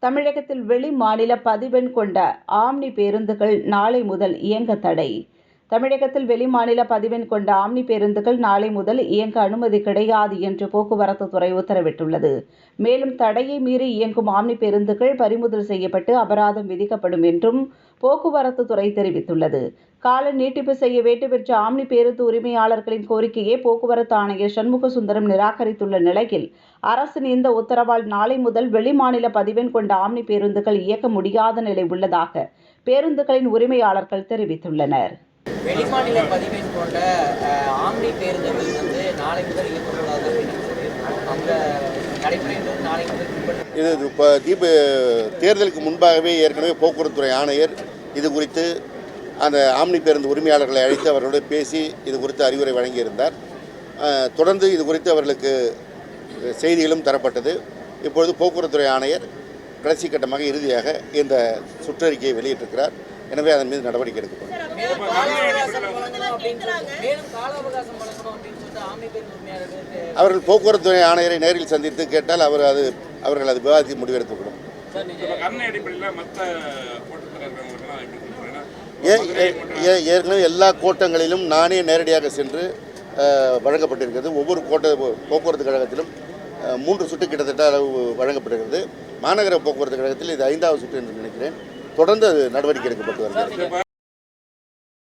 தமிழகத்தில் வெளி மாநில பதிவெண் கொண்ட ஆம்னி பேருந்துகள் நாளை முதல் இயங்க தடை. தமிழகத்தில் வெளிமாநில பதிவெண் கொண்ட ஆம்னி பேருந்துகள் நாளை முதல் இயங்க அனுமதி கிடையாது என்று போக்குவரத்து துறை உத்தரவிட்டுள்ளது. மேலும் தடையை மீறி இயங்கும் ஆம்னி பேருந்துகள் பறிமுதல் செய்யப்பட்டு அபராதம் விதிக்கப்படும் என்றும் போக்குவரத்து துறை தெரிவித்துள்ளது. கால நீட்டிப்பு செய்ய வேண்டும் என்ற ஆம்னி பேருந்து உரிமையாளர்களின் கோரிக்கையை போக்குவரத்து ஆணையர் சண்முகசுந்தரம் நிராகரித்துள்ள நிலையில், அரசின் இந்த உத்தரவால் நாளை முதல் வெளிமாநில பதிவெண் கொண்ட ஆம்னி பேருந்துகள் இயக்க முடியாத நிலை உள்ளதாக பேருந்துகளின் உரிமையாளர்கள் தெரிவித்துள்ளனர். வெளிமாநில பதிவெண் கொண்ட ஆம்னி பேருந்துகள் நாளை முதல் இயக்கக்கூடாது அந்த நடைமுறை நாளை முதல். இது இப்போ தேர்தலுக்கு முன்பாகவே ஏற்கனவே போக்குவரத்துறை ஆணையர் இது குறித்து அந்த ஆம்னி பேருந்து உரிமையாளர்களை அழைத்து அவர்களோடு பேசி இது குறித்து அறிவுரை வழங்கியிருந்தார். தொடர்ந்து இது குறித்து அவர்களுக்கு செய்திகளும் தரப்பட்டது. இப்பொழுது போக்குவரத்துறை ஆணையர் கடைசி கட்டமாக இறுதியாக இந்த சுற்றறிக்கையை வெளியிட்டிருக்கிறார். எனவே அதன் மீது நடவடிக்கை எடுக்கப்படும். அவர்கள் போக்குவரத்துறை ஆணையரை நேரில் சந்தித்து கேட்டால் அவர்கள் அது விவாதித்து முடிவெடுக்கப்படும். ஏற்கனவே எல்லா கோட்டங்களிலும் நானே நேரடியாக சென்று வழங்கப்பட்டிருக்கிறது. ஒவ்வொரு போக்குவரத்து கழகத்திலும் 3 சுற்று கிட்டத்தட்ட அளவு வழங்கப்பட்டிருக்கிறது. மாநகர போக்குவரத்து கழகத்தில் இது 5வது சுற்று என்று நினைக்கிறேன். தொடர்ந்து அது நடவடிக்கை எடுக்கப்பட்டு வருகிறது.